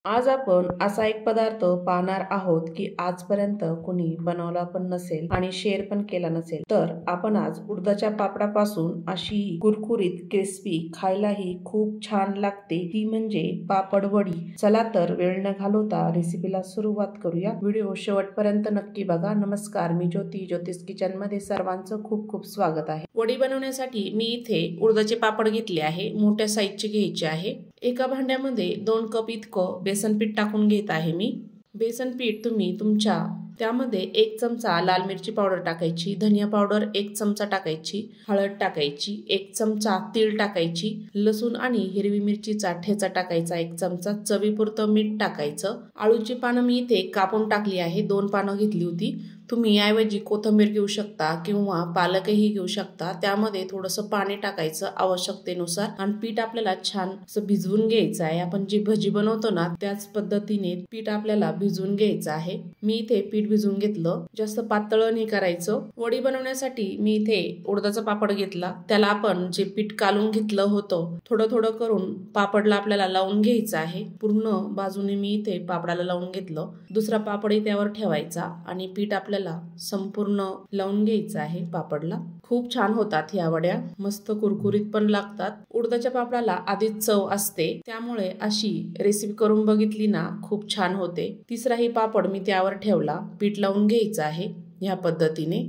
आज आपण असा एक पदार्थ पाहणार आहोत की आजपर्यंत कुणी बनवला पण नसेल आणि शेअर पण केला नसेल। तर आपण आज उडदाच्या पापडापासून अशी कुरकुरीत क्रिस्पी खायलाही खूप छान लागते ती म्हणजे पापड वडी। चला तर वेळ न घालवता रेसिपीला सुरुवात करूया। व्हिडिओ शेवटपर्यंत नक्की बघा। नमस्कार, मी ज्योती, ज्योतिष किचन मध्ये सर्वांचं खूप खूप स्वागत आहे। वडी बनवण्यासाठी मी इथे उडदाचे पापड घेतले आहे, मोठ्या साईजचे घ्यायचे आहे। एका भांड्यामध्ये 2 कप इतकं बेसन पीठ टाकून घेत आहे मी। बेसन पीठ तुम्ही तुमच्या त्यामध्ये 1 चमचा लाल मिरची पावडर टाकायची, धनिया पावडर 1 चमचा टाकायची, हळद टाकायची, 1 चमचा तीळ टाकायची, लसूण आणि हिरवी मिरचीचा ठेचा टाकायचा 1 चमचा, चवीपुरतं मीठ टाकायचं। आळूची पानं मी इथे कापून टाकली आहे, 2 पानं घेतली होती। तुम्ही याऐवजी कोथिंबीर घेऊ शकता किंवा पालकही घेऊ शकता। त्यामध्ये थोडंसं पाणी टाकायचं आवश्यकतेनुसार आणि पीठ आपल्याला छान असं भिजवून घ्यायचं आहे। आपण जी भजी बनवतो ना त्याच पद्धतीने पीठ आपल्याला भिजवून घ्यायचं आहे। मी इथे पीठ भिजवून घेतलं, जास्त पातळ नाही करायचं। वडी बनवण्यासाठी मी इथे उडदाचा पापड घेतला, त्याला आपण जे पीठ कालून घेतलं होतं थोडं थोडं करून पापडला आपल्याला लावून घ्यायचं आहे। पूर्ण बाजूने मी इथे पापडाला लावून घेतलं, दुसरा पापडही त्यावर ठेवायचा आणि पीठ आपल्याला संपूर्ण लावून घ्यायचं आहे पापडला। खूप छान होतात ह्या वड्या, मस्त कुरकुरीत पण लागतात। उडदाच्या पापडाला आधीच चव असते, त्यामुळे अशी रेसिपी करून बघितली ना खूप छान होते। तिसराही पापड मी त्यावर ठेवला, पीठ लावून घ्यायचं आहे ह्या पद्धतीने।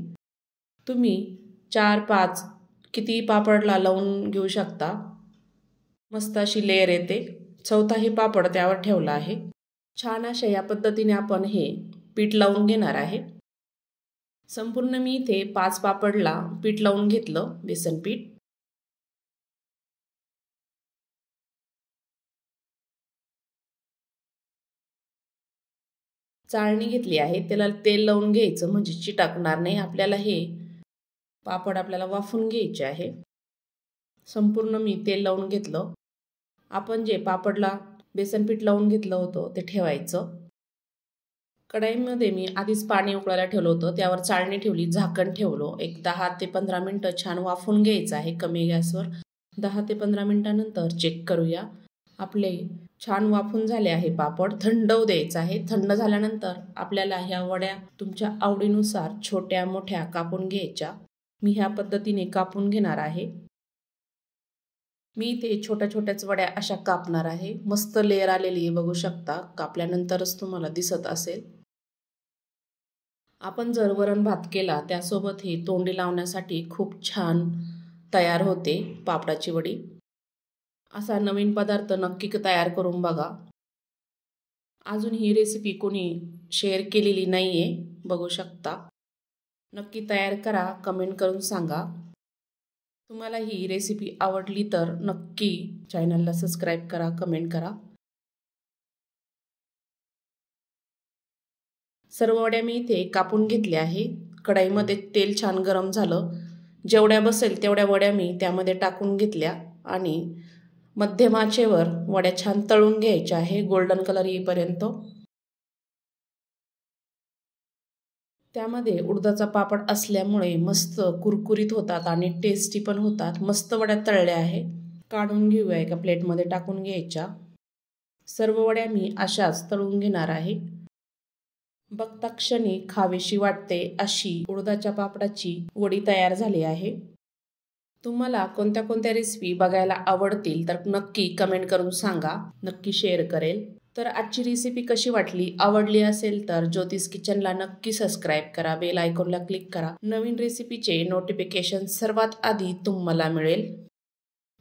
तुम्ही 4-5 किती पापडला लावून घेऊ शकता, मस्त अशी लेयर येते। चौथाही पापड त्यावर ठेवला आहे। छान अशा या पद्धतीने आपण हे पीठ लावून घेणार आहे। संपूर्ण मी इथे 5 पापडला पीठ लावून घेतलं, बेसन पीठ। चाळणी घेतली आहे, त्याला तेल लावून घ्यायचं म्हणजे चिटकणार नाही। आपल्याला हे पापड आपल्याला वाफून घ्यायचे आहे। संपूर्ण मी तेल लावून घेतलं। आपण जे पापडला बेसन पीठ लावून घेतलं होतं ते ठेवायचं। कढईमध्ये मी आधीच पाणी उकळायला ठेवलं होतं, त्यावर चाळणी ठेवली, झाकण ठेवलं, एक 10 ते 15 मिनिटं छान वाफून घ्यायचं आहे कमी गॅसवर। 10 ते 15 मिनिटांनंतर चेक करूया। आपले छान वाफून झाले आहे पापड, थंड होऊ द्यायचं आहे। थंड झाल्यानंतर आपल्याला ह्या वड्या तुमच्या आवडीनुसार छोट्या मोठ्या कापून घ्यायच्या। मी ह्या पद्धतीने कापून घेणार आहे। मी इथे छोट्या छोट्याच वड्या अशा कापणार आहे। मस्त लेयर आलेली आहे, बघू शकता, कापल्यानंतरच तुम्हाला दिसत असेल। आपण जर वरण भात केला त्यासोबत ही तोंडी लावण्यासाठी खूप छान तयार होते पापडाची वडी। असा नवीन पदार्थ नक्की तयार करून बघा। अजून ही रेसिपी कोणी शेअर केलेली नाहीये, बघू शकता। नक्की तयार करा, कमेंट करून सांगा। तुम्हाला ही रेसिपी आवडली तर नक्की चॅनलला सबस्क्राईब करा, कमेंट करा। सर्व वड्या मी इथे कापून घेतल्या आहे। कढईमध्ये तेल छान गरम झालं, जेवढ्या बसेल तेवढ्या वड्या मी त्यामध्ये टाकून घेतल्या आणि मध्यम आचेवर वड्या छान तळून घ्यायच्या आहे गोल्डन कलर येईपर्यंत। त्यामध्ये उडदाचा पापड असल्यामुळे मस्त कुरकुरीत होतात आणि टेस्टी पण होतात। मस्त वड्या तळल्या आहे, काढून घेऊया, एका प्लेटमध्ये टाकून घ्यायच्या। सर्व वड्या मी अशाच तळून घेणार आहे। बघता क्षणी खावीशी वाटते अशी उडदाच्या पापडाची वडी तयार झाली आहे। तुम्हाला कोणत्या कोणत्या रेसिपी बघायला आवडतील तर नक्की कमेंट करून सांगा, नक्की शेअर करेल। तर आजची रेसिपी कशी वाटली, आवडली असेल तर ज्योतिष किचनला नक्की सबस्क्राईब करा, बेल आयकॉनला क्लिक करा, नवीन रेसिपीचे नोटिफिकेशन सर्वात आधी तुम्हाला मिळेल।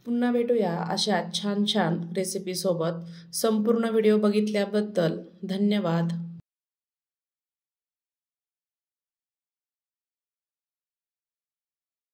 पुन्हा भेटूया अशा छान छान रेसिपी सोबत। संपूर्ण व्हिडिओ बघितल्याबद्दल धन्यवाद।